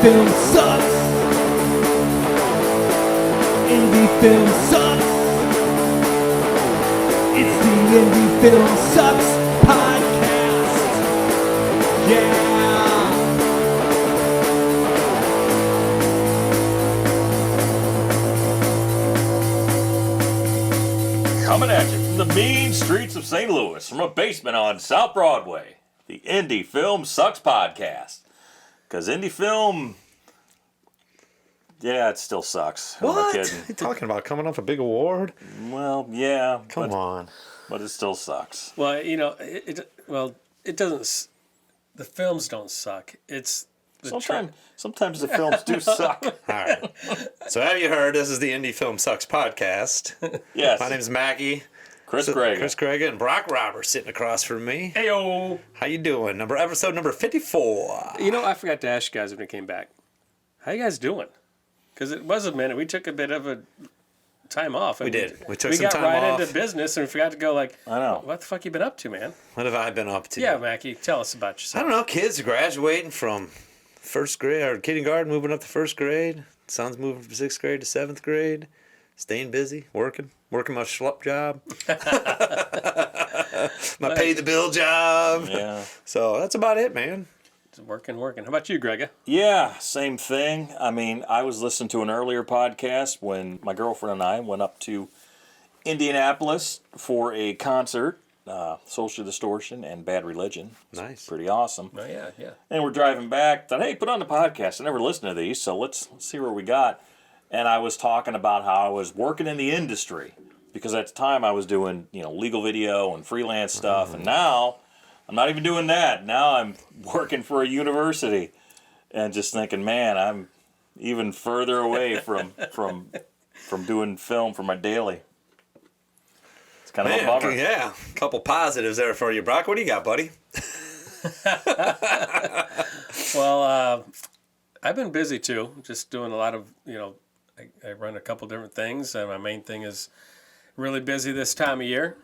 film sucks. Indie film sucks. It's the Indie Film Sucks podcast. Yeah. Coming at you from the mean streets of St. Louis, from a basement on South Broadway, the Indie Film Sucks podcast. Because indie film, yeah, it still sucks. Who am I What? kidding? You talking about coming off a big award? Well, yeah. Come on. But it still sucks. Well, you know, it doesn't. The films don't suck. It's the Sometimes the films do suck. All right. So have you heard? This is the Indie Film Sucks podcast. Yes. My name's Mackie. Chris Gregg. Chris Gregg and Brock Roberts sitting across from me. Heyo. How you doing? Episode number 54. You know, I forgot to ask you guys when it came back. How you guys doing? Because it was a minute. We took a bit of a time off. We did. We took some got time right off. into business and we forgot to go like, I know. what the fuck you been up to, man? What have I been up to? Yeah, Mackie, tell us about I yourself. don't know. Kids are graduating from first grade or kindergarten, moving up to first grade. Son's moving from sixth grade to seventh grade. Staying busy, working my schlup job, my pay the bill job. Yeah. So that's about it, man. It's working. How about you, Gregga? Yeah, same thing. I mean, I was listening to an earlier podcast when my girlfriend and I went up to Indianapolis for a concert, Social Distortion and Bad Religion. Nice. Pretty awesome. Oh yeah. And we're driving back. Thought, hey, put on the podcast. I never listened to these, so let's see where we got. And I was talking about how I was working in the industry because at the time I was doing, legal video and freelance stuff, and now I'm not even doing that. Now I'm working for a university, and just thinking, man, I'm even further away from doing film for my daily. It's kind of a bummer. Yeah, a couple positives there for you, Brock. What do you got, buddy? Well, I've been busy too. Just doing a lot of, I run a couple different things. And my main thing is really busy this time of year.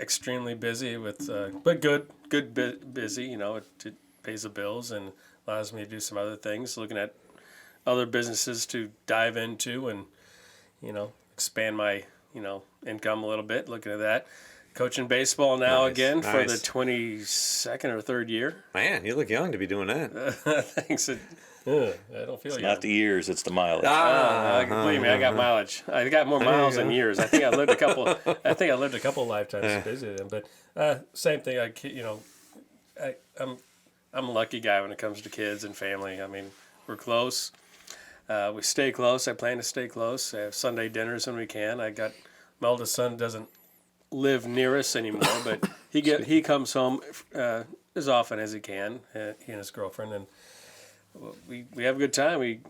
Extremely busy with, but good busy. It pays the bills and allows me to do some other things. Looking at other businesses to dive into and, expand my, income a little bit. Looking at that. Coaching baseball now again for the 22nd or 3rd year. Man, you look young to be doing that. Thanks. I don't feel It's young. not the years, it's the mileage. Believe me, I got mileage. I got more miles than years. I think I lived a couple lifetimes busy than. But same thing. I'm a lucky guy when it comes to kids and family. I mean, we're close. We stay close. I plan to stay close. I have Sunday dinners when we can. My oldest son doesn't live near us anymore, but he comes home as often as he can. He and his girlfriend, and we have a good time. We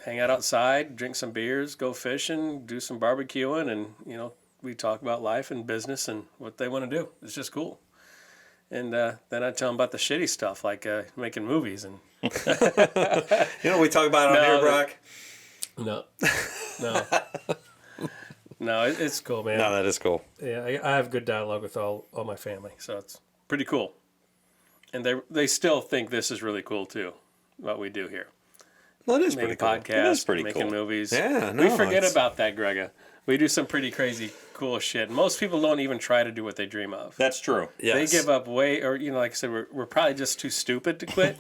hang out outside, drink some beers, go fishing, do some barbecuing, and we talk about life and business and what they want to do. It's just cool. And then I tell them about the shitty stuff, like making movies and. You know what we talk about on here, Brock? No. No, it's cool, man. No, that is cool. Yeah, I have good dialogue with all my family, so it's pretty cool. And they still think this is really cool too, what we do here. Well, it is Making pretty cool. podcasts, It is pretty making cool. movies. Yeah, we no, forget it's- about that, Gregga. We do some pretty crazy, cool shit. Most people don't even try to do what they dream of. That's true. Yes. They give up way, or like I said, we're probably just too stupid to quit.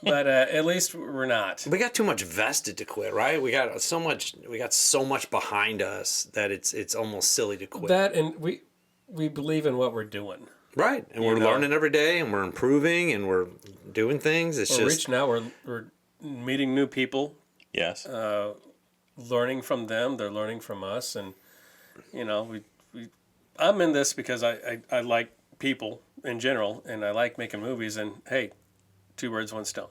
But at least we're not. We got too much vested to quit, right? We got so much behind us that it's almost silly to quit. That and we believe in what we're doing. Right. And we're learning every day and we're improving and we're doing things. It's We're just reaching out. We're meeting new people. Yes. Learning from them, they're learning from us, and I'm in this because I like people in general, and I like making movies, and hey, 2 birds, 1 stone.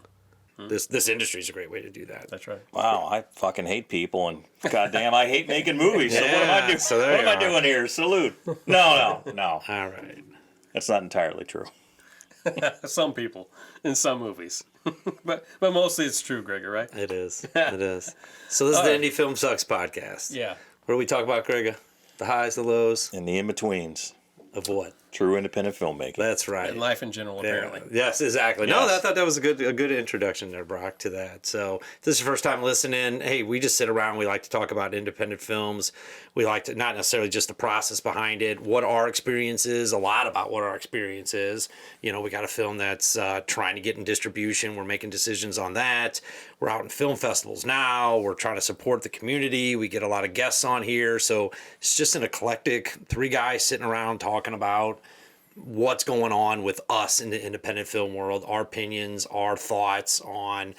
this industry is a great way to do that. That's right. Wow, I fucking hate people, and goddamn, I hate making movies. So what am I Yeah, doing? so there What you am I are. doing here? Salute. No. All right. That's not entirely true. Some people in some movies, but mostly it's true, Gregor, right? It is. It is. So this is the Indie Film Sucks podcast. Yeah. What do we talk about, Greg? The highs, the lows And the in-betweens. of what? True independent filmmaking. That's right. And life in general, apparently. Yes, exactly. No, Yes. I thought that was a good introduction there, Brock, to that. So if this is your first time listening, hey, we just sit around. We like to talk about independent films. We like to not necessarily just the process behind it, what our experience is, a lot about what our experience is. You know, we got a film that's trying to get in distribution. We're making decisions on that. We're out in film festivals now. We're trying to support the community. We get a lot of guests on here. So it's just an eclectic 3 guys sitting around talking about what's going on with us in the independent film world, our opinions, our thoughts on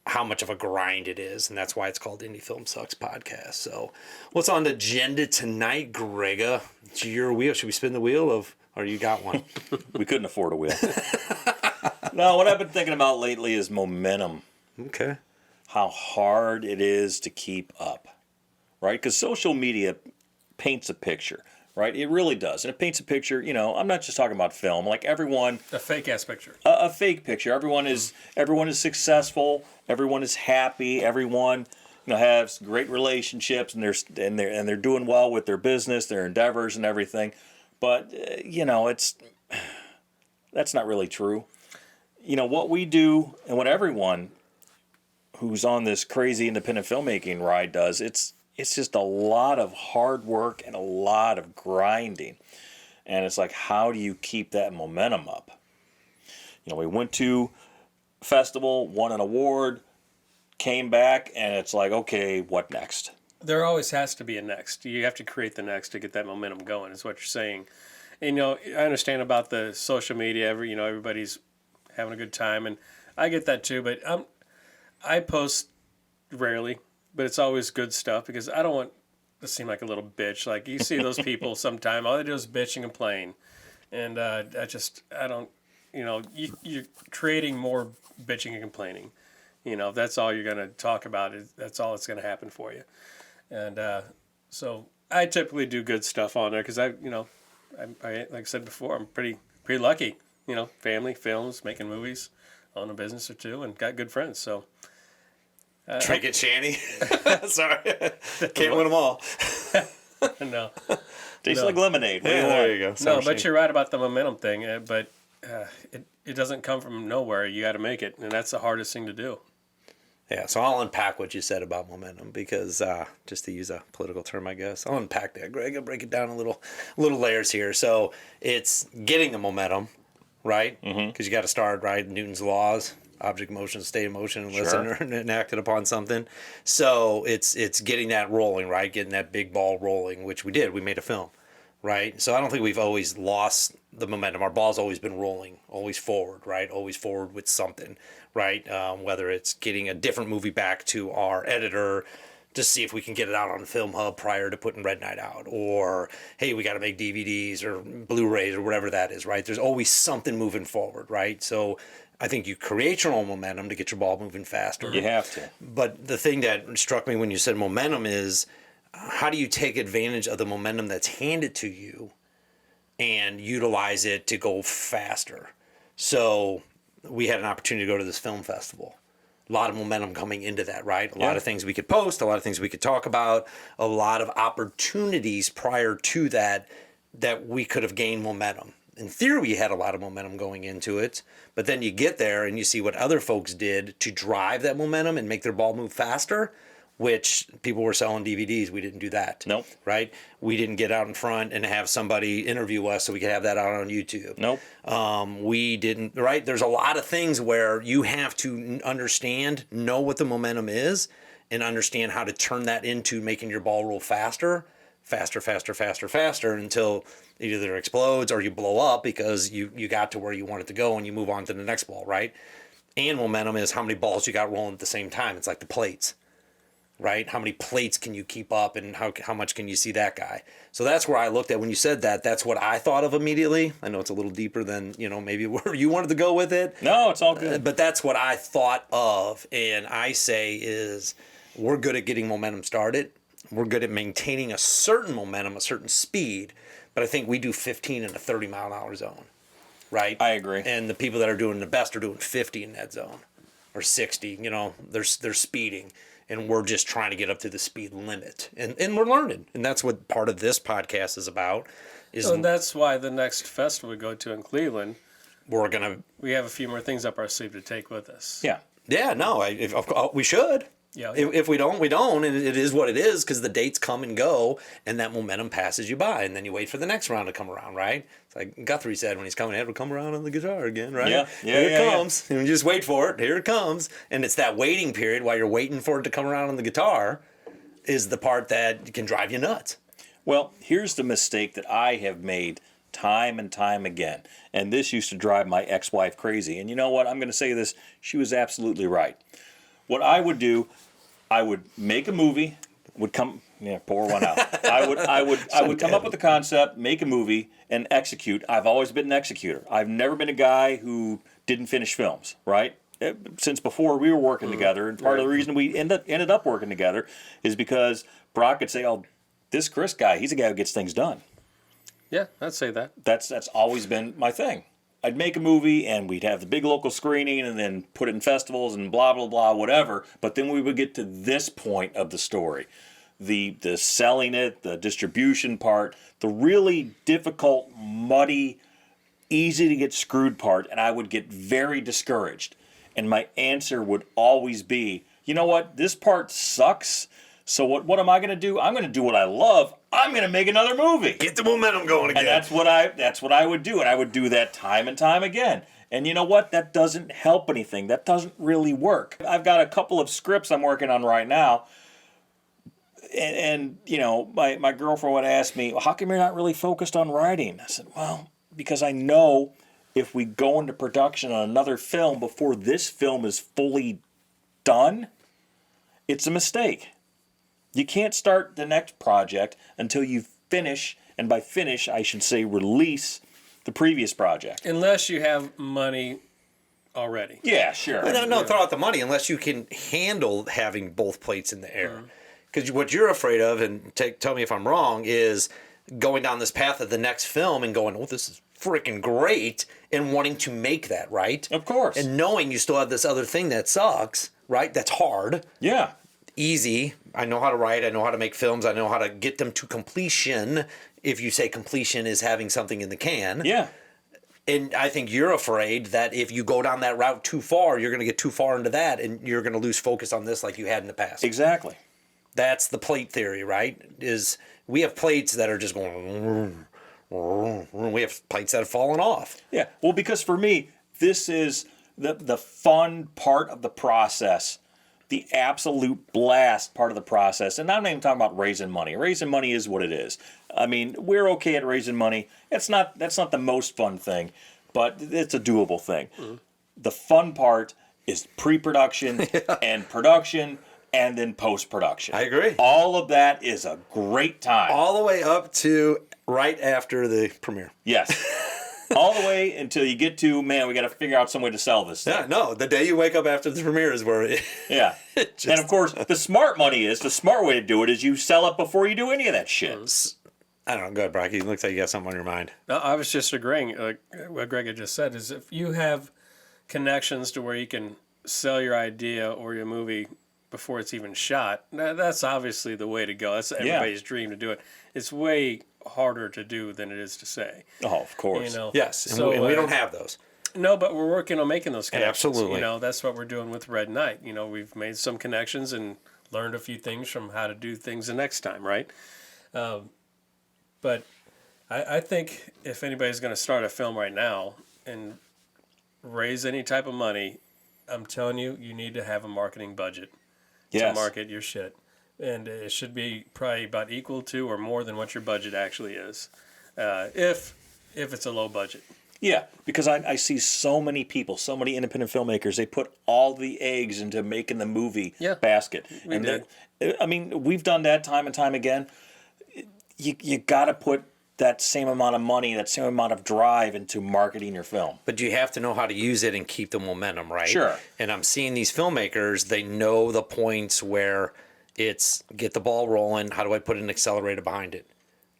how much of a grind it is. And that's why it's called Indie Film Sucks Podcast. So what's on the agenda tonight, Grega? It's your wheel. Should we spin the wheel or you got one? We couldn't afford a wheel. No, what I've been thinking about lately is momentum. Okay. How hard it is to keep up, right? Because social media paints a picture, right? It really does. And it paints a picture, you know, I'm not just talking about film. Like everyone, A fake ass picture. a fake picture. Everyone is successful. Everyone is happy. Everyone, you know, has great relationships, and they're doing well with their business, their endeavors, and everything. But you know, that's not really true. You know what we do, and what everyone who's on this crazy independent filmmaking ride does. It's just a lot of hard work and a lot of grinding. And it's like, how do you keep that momentum up? You know, we went to a festival, won an award, came back, and it's like, okay, what next? There always has to be a next. You have to create the next to get that momentum going, is what you're saying. And, you know, I understand about the social media. Everybody's having a good time, and I get that too. But I post rarely, but it's always good stuff because I don't want to seem like a little bitch. Like you see those people sometime, all they do is bitch and complain. And I don't, you're creating more bitching and complaining. You know, if that's all you're going to talk about, that's all that's going to happen for you. And so I typically do good stuff on there because I like I said before, I'm pretty lucky. You know, family, films, making movies, own a business or two, and got good friends. So. Trinket Shanny. Sorry. Can't win them all. No. Tastes like lemonade. What do you Yeah, there want? you go. No, Summer but Shane. you're right about the momentum thing. But it doesn't come from nowhere. You got to make it, and that's the hardest thing to do. Yeah, so I'll unpack what you said about momentum because just to use a political term, I guess, I'll unpack that, Greg. I'll break it down a little layers here. So it's getting the momentum, right? Because you got to start, right? Newton's laws, object motion, state of motion, unless Sure. enacted upon something. So it's getting that rolling, right? Getting that big ball rolling, which we did. We made a film, right? So I don't think we've always lost the momentum. Our ball's always been rolling, always forward, right? Always forward with something, right? Whether it's getting a different movie back to our editor to see if we can get it out on Film Hub prior to putting Red Knight out, or hey, we got to make DVDs or Blu-rays or whatever that is, right? There's always something moving forward, right? So I think you create your own momentum to get your ball moving faster. You have to. But the thing that struck me when you said momentum is how do you take advantage of the momentum that's handed to you and utilize it to go faster? So we had an opportunity to go to this film festival. A lot of momentum coming into that, right? A lot of things we could post, a lot of things we could talk about, a lot of opportunities prior to that we could have gained momentum. In theory, we had a lot of momentum going into it, but then you get there and you see what other folks did to drive that momentum and make their ball move faster, which people were selling DVDs. We didn't do that. Nope. Right? We didn't get out in front and have somebody interview us so we could have that out on YouTube. Nope. We didn't, right? There's a lot of things where you have to understand, know what the momentum is, and understand how to turn that into making your ball roll faster until it either explodes or you blow up because you got to where you want it to go and you move on to the next ball, right? And momentum is how many balls you got rolling at the same time. It's like the plates, right? How many plates can you keep up and how much can you see that guy? So that's where I looked at when you said that. That's what I thought of immediately. I know it's a little deeper than, maybe where you wanted to go with it. No, it's all good. But that's what I thought of. And I say is we're good at getting momentum started. We're good at maintaining a certain momentum, a certain speed. But I think we do 15 in a 30-mile-an-hour zone, right? I agree. And the people that are doing the best are doing 50 in that zone or 60. They're speeding. and we're just trying to get up to the speed limit, and we're learning, and that's what part of this podcast is about. And that's why the next festival we go to in Cleveland, we have a few more things up our sleeve to take with us. Yeah, no, we should. Yeah. If we don't, we don't, and it is what it is, because the dates come and go, and that momentum passes you by, and then you wait for the next round to come around, right? It's like Guthrie said when he's coming, it will come around on the guitar again, right? Yeah, Here it comes, and you just wait for it. Here it comes, and it's that waiting period while you're waiting for it to come around on the guitar is the part that can drive you nuts. Well, here's the mistake that I have made time and time again, and this used to drive my ex-wife crazy. And you know what? I'm going to say this. She was absolutely right. What I would do, I would make a movie, pour one out. I would come up with a concept, make a movie, and execute. I've always been an executor. I've never been a guy who didn't finish films, right? Since before we were working together, and part of the reason we ended up working together is because Brock could say, "Oh, this Chris guy, he's a guy who gets things done." Yeah, I'd say that. That's always been my thing. I'd make a movie and we'd have the big local screening and then put it in festivals and blah, blah, blah, whatever. But then we would get to this point of the story. The selling it, the distribution part, the really difficult, muddy, easy to get screwed part. And I would get very discouraged. And my answer would always be, you know what, this part sucks. So what am I going to do? I'm going to do what I love. I'm going to make another movie. Get the momentum going again. And that's what I would do, and I would do that time and time again. And you know what? That doesn't help anything. That doesn't really work. I've got a couple of scripts I'm working on right now, and you know, my girlfriend would ask me, well, "How come you're not really focused on writing?" I said, "Well, because I know if we go into production on another film before this film is fully done, it's a mistake. You can't start the next project until you finish, and by finish, I should say release the previous project." Unless you have money already. Yeah, sure. No, throw out the money unless you can handle having both plates in the air. Because what you're afraid of, and tell me if I'm wrong, is going down this path of the next film and going, "Oh, this is freaking great," and wanting to make that, right? Of course. And knowing you still have this other thing that sucks, right? That's hard. Yeah. Easy. I know how to write. I know how to make films. I know how to get them to completion. If you say completion is having something in the can. Yeah. And I think you're afraid that if you go down that route too far, you're going to get too far into that and you're going to lose focus on this like you had in the past. Exactly. That's the plate theory, right? Is we have plates that are just going, we have plates that have fallen off. Yeah. Well, because for me, this is the fun part of the process. The absolute blast part of the process. And I'm not even talking about raising money. Raising money is what it is. I mean, we're okay at raising money. That's not the most fun thing, but it's a doable thing. Mm-hmm. The fun part is pre-production and production and then post-production. I agree. All of that is a great time. All the way up to right after the premiere. Yes. All the way until you get to, man, we got to figure out some way to sell this thing. Yeah, no, the day you wake up after the premiere is where it... Yeah. And of course, the smart way to do it is you sell it before you do any of that shit. I don't know. Go ahead, Brocky. It looks like you got something on your mind. No, I was just agreeing. What Greg had just said is if you have connections to where you can sell your idea or your movie before it's even shot, that's obviously the way to go. That's everybody's dream to do it. It's way harder to do than it is to say. Oh, of course. You know? Yes, and, so, we don't have those. No, but we're working on making those connections. Absolutely. You know, that's what we're doing with Red Knight. You know, we've made some connections and learned a few things from how to do things the next time, right? But I think if anybody's going to start a film right now and raise any type of money, I'm telling you, you need to have a marketing budget to market your shit. And it should be probably about equal to or more than what your budget actually is, if it's a low budget. Yeah, because I see so many people, so many independent filmmakers, they put all the eggs into making the movie basket. We did. I mean, we've done that time and time again. You got to put that same amount of money, that same amount of drive into marketing your film. But you have to know how to use it and keep the momentum, right? Sure. And I'm seeing these filmmakers, they know the points where it's get the ball rolling, how do I put an accelerator behind it?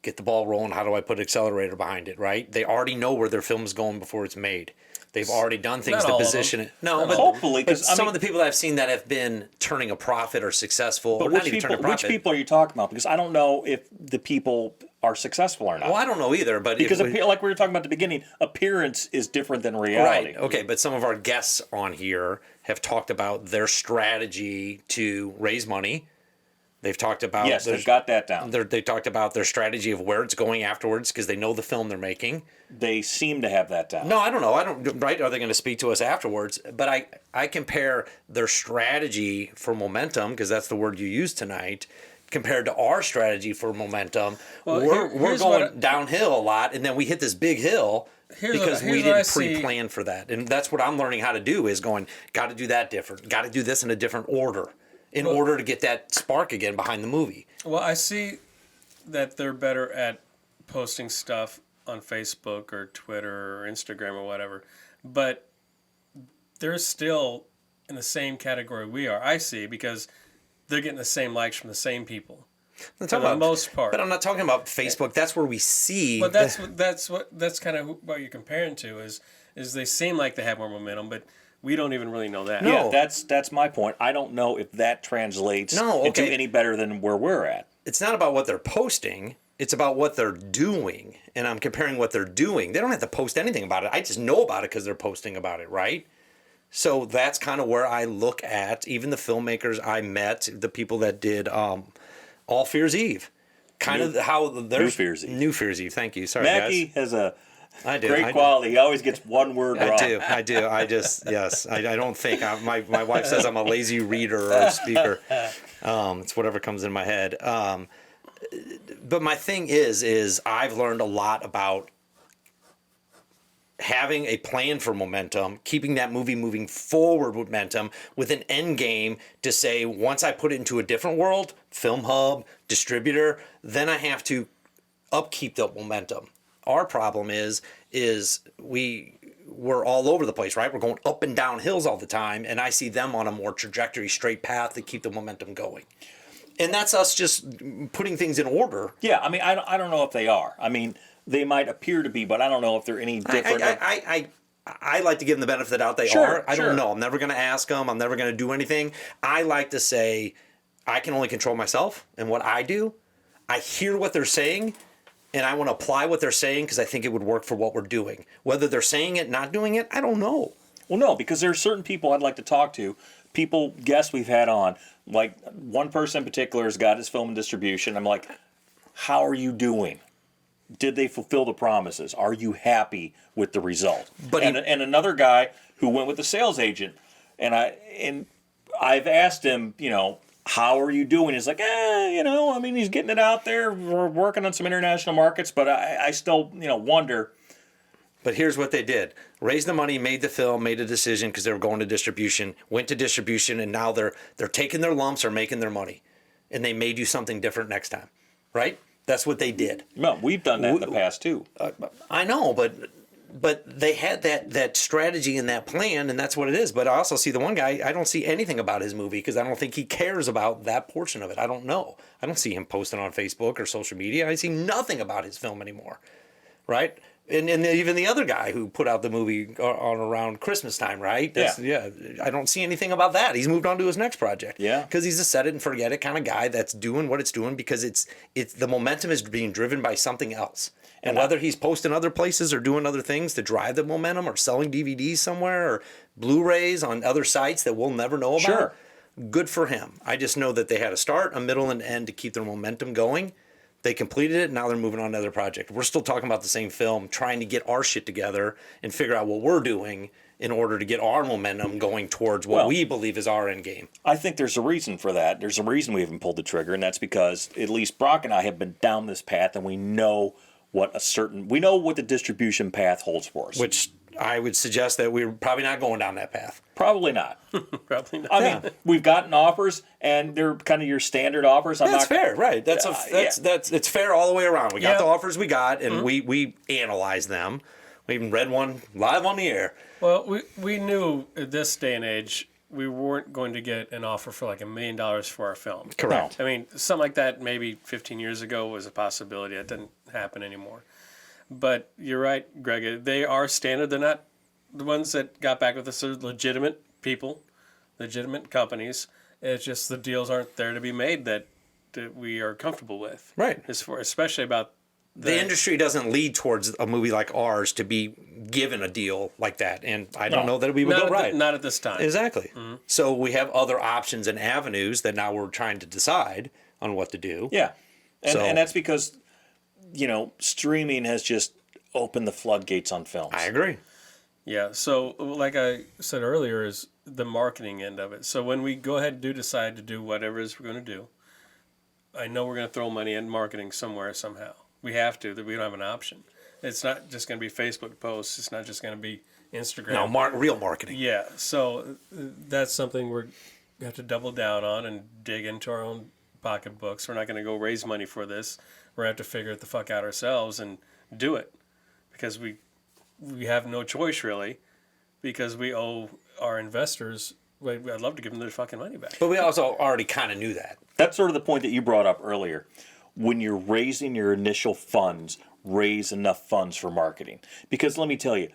Get the ball rolling, how do I put an accelerator behind it, right? They already know where their film is going before it's made. They've already done things Not to all of position them. it. No, but Hopefully, but 'cause, I some mean- of the people that I've seen that have been turning a profit or successful, or But not which even turning a people, profit. which people are you talking about? Because I don't know if the people are successful or not. Well, I don't know either, but Because if we- like we were talking about at the beginning, appearance is different than reality. right, okay, but some of our guests on here have talked about their strategy to raise money. They've talked about Yes, their- they've got that down. They talked about their strategy of where it's going afterwards because they know the film they're making. They seem to have that down. No, I don't know. I don't. Right? Are they going to speak to us afterwards? But I compare their strategy for momentum, because that's the word you used tonight, compared to our strategy for momentum. Well, we're here's going what downhill a lot, and then we hit this big hill because we here's what I didn't see. pre-plan for that. And that's what I'm learning how to do, is going, got to do that different, got to do this in a different order, in order to get that spark again behind the movie. Well, I see that they're better at posting stuff on Facebook or Twitter or Instagram or whatever, but they're still in the same category we are. I see, because they're getting the same likes from the same people. I'm For talking the about- most part. But I'm not talking about Facebook. That's where we see. But that's kind of what you're comparing to is they seem like they have more momentum, but we don't even really know that. No. Yeah, that's my point. I don't know if that translates No, into okay. any better than where we're at. It's not about what they're posting. It's about what they're doing. And I'm comparing what they're doing. They don't have to post anything about it. I just know about it because they're posting about it, right? So that's kind of where I look at even the filmmakers I met, the people that did All Fears Eve. Kind of how they're... New Fears Eve. New Fears Eve. Thank you. Sorry, Mackie guys. has a I do. great I do. quality. He always gets one word wrong. I do. I just, yes. I don't think. My wife says I'm a lazy reader or speaker. It's whatever comes in my head. But my thing is I've learned a lot about having a plan for momentum, keeping that movie moving forward with momentum, with an end game to say, once I put it into a different world, film hub, distributor, then I have to upkeep the momentum. Our problem is we're all over the place, right? We're going up and down hills all the time, and I see them on a more trajectory, straight path to keep the momentum going. And that's us just putting things in order. Yeah, I mean, I don't know if they are. I mean, they might appear to be, but I don't know if they're any different. I like to give them the benefit of the doubt they Sure, are. I sure. don't know. I'm never going to ask them. I'm never going to do anything. I like to say I can only control myself and what I do. I hear what they're saying, and I want to apply what they're saying because I think it would work for what we're doing. Whether they're saying it, not doing it, I don't know. Well, no, because there are certain people I'd like to talk to. Guests we've had on, like one person in particular has got his film in distribution. I'm like, how are you doing? Did they fulfill the promises? Are you happy with the result? But and another guy who went with the sales agent, and I've asked him, how are you doing? He's like, I mean, he's getting it out there. We're working on some international markets, but I still, wonder. But here's what they did. Raised the money, made the film, made a decision because they were going to distribution, went to distribution, and now they're taking their lumps or making their money. And they may do something different next time. Right? That's what they did. No, we've done that in the past too. I know, but they had that strategy and that plan, and that's what it is. But I also see the one guy, I don't see anything about his movie because I don't think he cares about that portion of it. I don't know. I don't see him posting on Facebook or social media. I see nothing about his film anymore. Right? And even the other guy who put out the movie on around Christmas time, right? Yeah. I don't see anything about that. He's moved on to his next project. Yeah. Because he's a set it and forget it kind of guy that's doing what it's doing because it's the momentum is being driven by something else. And whether he's posting other places or doing other things to drive the momentum or selling DVDs somewhere or Blu-rays on other sites that we'll never know about, Sure. good for him. I just know that they had a start, a middle, and end to keep their momentum going. They completed it. Now they're moving on to another project. We're still talking about the same film, trying to get our shit together and figure out what we're doing in order to get our momentum going towards what we believe is our end game. I think there's a reason for that. There's a reason we haven't pulled the trigger, and that's because at least Brock and I have been down this path, and we know what the distribution path holds for us. Which I would suggest that we're probably not going down that path. Probably not. Probably not. I mean, we've gotten offers, and they're kind of your standard offers. That's fair, right? That's it's fair all the way around. We got Yeah. the offers we got, and we analyzed them. We even read one live on the air. Well, we knew at this day and age we weren't going to get an offer for like $1 million for our film. Correct. I mean, something like that maybe 15 years ago was a possibility. It doesn't happen anymore. But you're right, Greg. They are standard. They're not the ones that got back with us are legitimate people, legitimate companies. It's just the deals aren't there to be made that we are comfortable with. Right. Especially about the industry doesn't lead towards a movie like ours to be given a deal like that, and I don't know that we would go right. Not at this time. Exactly. So we have other options and avenues that now we're trying to decide on what to do. Yeah, and, So- and that's because, streaming has just opened the floodgates on films. I agree. Yeah. So, like I said earlier, is the marketing end of it. So when we go ahead and decide to do whatever it is we're going to do, I know we're going to throw money in marketing somewhere somehow. We have to. That we don't have an option. It's not just going to be Facebook posts. It's not just going to be Instagram. No, real marketing. Yeah. So that's something we have to double down on and dig into our own pocketbooks. We're not going to go raise money for this. We're going to have to figure it the fuck out ourselves and do it, because we have no choice really, because we owe our investors. I'd love to give them their fucking money back. But we also already kind of knew that. That's sort of the point that you brought up earlier. When you're raising your initial funds, raise enough funds for marketing. Because let me tell you,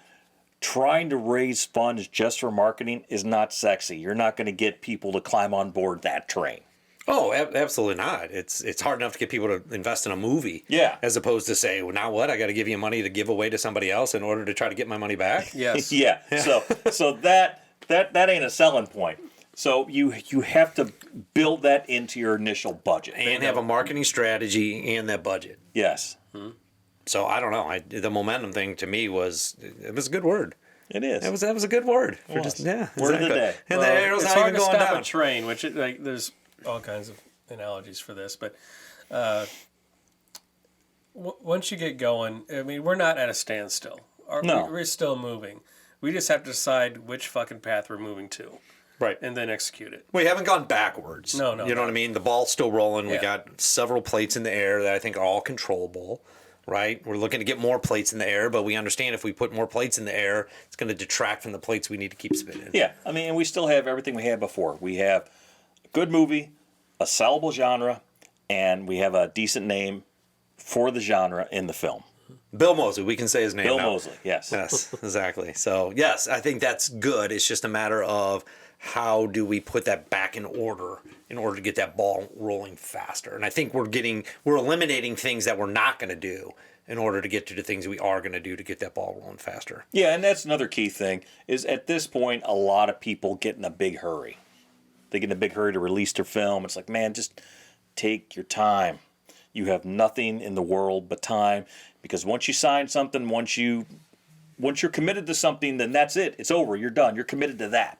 trying to raise funds just for marketing is not sexy. You're not going to get people to climb on board that train. Oh, absolutely not. It's hard enough to get people to invest in a movie. Yeah. As opposed to say, well, now what? I got to give you money to give away to somebody else in order to try to get my money back. Yes. Yeah. So that ain't a selling point. So you have to build that into your initial budget And have a marketing strategy and that budget. Yes, So I don't know. The momentum thing to me was a good word. it is. That was a good word. For was. just yeah. Word of the day. And the arrow's It's not hard even to going stop down. a train, which there's all kinds of analogies for this, but once you get going, I mean, we're not at a standstill. No. We're still moving. We just have to decide which fucking path we're moving to, Right. and then execute it. We haven't gone backwards. No, You know what I mean? The ball's still rolling. We Yeah. got several plates in the air that I think are all controllable, right? We're looking to get more plates in the air, but we understand if we put more plates in the air, it's going to detract from the plates we need to keep spinning. Yeah, I mean, and we still have everything we had before. We have a good movie, a sellable genre, and we have a decent name for the genre in the film. Bill Moseley, we can say his name Bill now. Moseley, yes. Yes, exactly. So, yes, I think that's good. It's just a matter of how do we put that back in order to get that ball rolling faster. And I think we're eliminating things that we're not going to do in order to get to the things we are going to do to get that ball rolling faster. Yeah, and that's another key thing, is at this point, a lot of people get in a big hurry. They get in a big hurry to release their film. It's like, man, just take your time. You have nothing in the world but time, because once you sign something, once you're committed to something, then that's it. It's over. You're done. You're committed to that.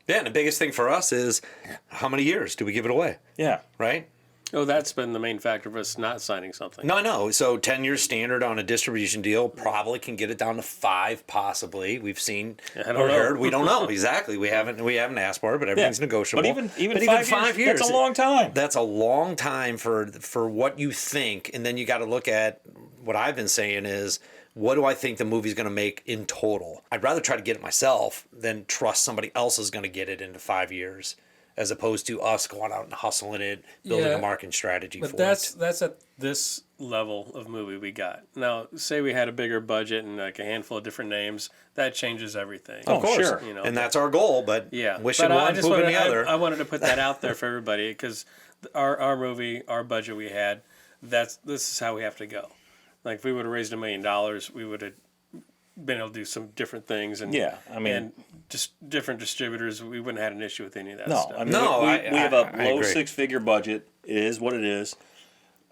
Yeah, and the biggest thing for us is how many years do we give it away, Yeah. right? Oh, that's been the main factor of us not signing something. No. So 10 years standard on a distribution deal probably can get it down to 5, possibly. We've seen I don't or know. heard. We don't know exactly. We haven't asked for it, but everything's negotiable. But even 5 years, that's a long time. That's a long time for what you think, and then you got to look at what I've been saying is, what do I think the movie's going to make in total? I'd rather try to get it myself than trust somebody else is going to get it into 5 years, as opposed to us going out and hustling it, building Yeah, a marketing strategy But for that's it. at this level of movie we got. Now, say we had a bigger budget and like a handful of different names, that changes everything. Of course, sure. You know, and that's our goal. But yeah. wishing But one, pooping the other. I wanted to put that out there for everybody, because our movie, our budget we had, this is how we have to go. Like if we would have raised $1 million, we would have been able to do some different things, and Yeah, I mean- and just different distributors. We wouldn't have had an issue with any of that No, stuff. I mean, No, we I have a low agree. 6-figure budget. It is what it is.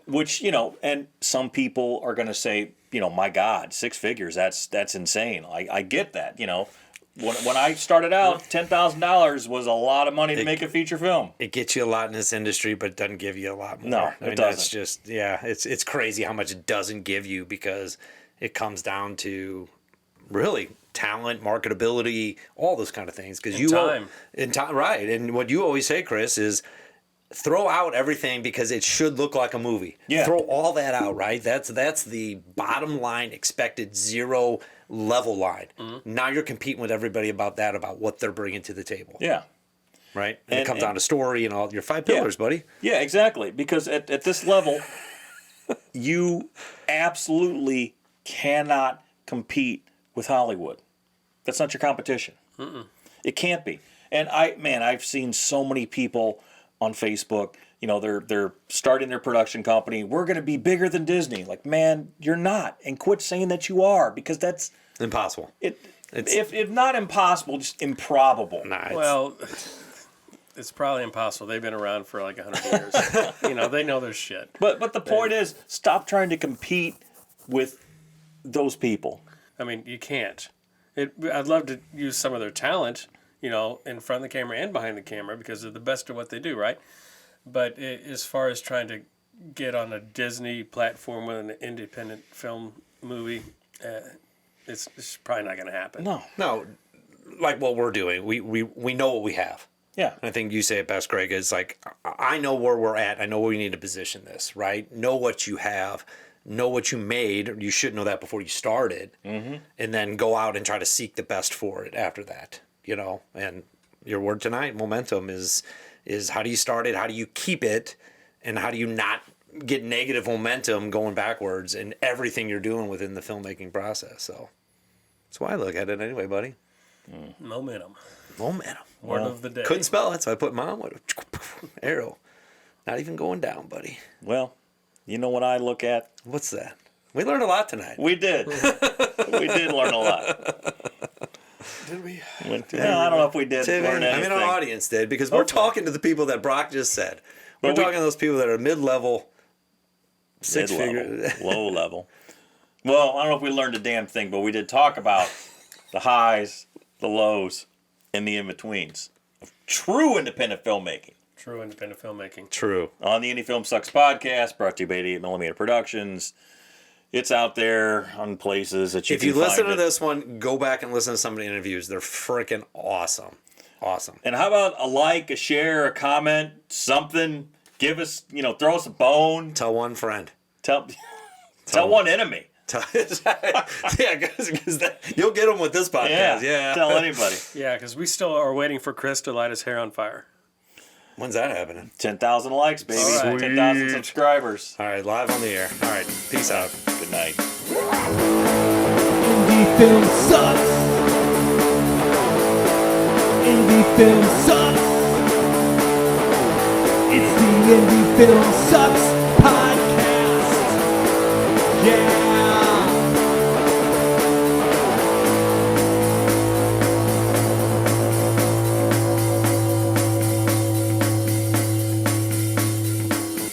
Which, and some people are going to say, my God, 6 figures, that's insane. I get that, When I started out, $10,000 was a lot of money to make a feature film. It gets you a lot in this industry, but it doesn't give you a lot more. No, it That's doesn't. just it's crazy how much it doesn't give you, because it comes down to really talent, marketability, all those kind of things. Because time. Right? And what you always say, Chris, is throw out everything because it should look like a movie. Yeah. Throw all that out, right? That's the bottom line, expected zero level line. Mm-hmm. Now you're competing with everybody about what they're bringing to the table. Yeah. Right? And it And- comes down to story and all your 5 Yeah. pillars, buddy. Yeah, exactly. Because at this level, you absolutely cannot compete with Hollywood. That's not your competition. It can't be. And I've seen so many people on Facebook. You know, they're starting their production company. We're going to be bigger than Disney. Like, man, you're not. And quit saying that you are, because that's Impossible. if not impossible, just improbable. Nah, Well, it's probably impossible. They've been around for like 100 years. You know, they know their shit. But the point is, stop trying to compete with those people. I mean, you can't. I'd love to use some of their talent, you know, in front of the camera and behind the camera, because they're the best at what they do, right? But as far as trying to get on a Disney platform with an independent film movie, it's probably not going to happen. No, like what we're doing, we know what we have. Yeah. And I think you say it best, Greg, is like, I know where we're at. I know where we need to position this, right? Know what you have, know what you made. You should know that before you started. And then go out and try to seek the best for it after that, you know? And your word tonight, momentum, is how do you start it? How do you keep it? And how do you not get negative momentum going backwards in everything you're doing within the filmmaking process? So that's why I look at it anyway, buddy. Momentum. Momentum. Word of the day. Couldn't spell it, so I put mom with a arrow. Not even going down, buddy. Well, you know what I look at? What's that? We learned a lot tonight. We did. We did learn a lot. Did we? Well, I don't know if we did learn I anything. mean, our audience did, because we're talking to the people that Brock just said. We're But we- talking to those people that are mid-level, Mid-level, six-figure. low level. Well, I don't know if we learned a damn thing, but we did talk about the highs, the lows, and the in-betweens of true independent filmmaking. True independent filmmaking. True. On the Indie Film Sucks podcast, brought to you by 88mm Productions. It's out there on places that you If can you listen find to it. this one, go back and listen to some of the interviews. They're freaking awesome. Awesome. And how about a like, a share, a comment, something? Give us, throw us a bone. Tell one friend. Tell one enemy. Yeah, because you'll get them with this podcast. Yeah. Tell anybody. Yeah, because we still are waiting for Chris to light his hair on fire. When's that happening? 10,000 likes, baby. All right. 10,000 subscribers. All right, live on the air. All right, peace out. Good night. Indie film sucks. Indie film sucks. It's the Indie Film Sucks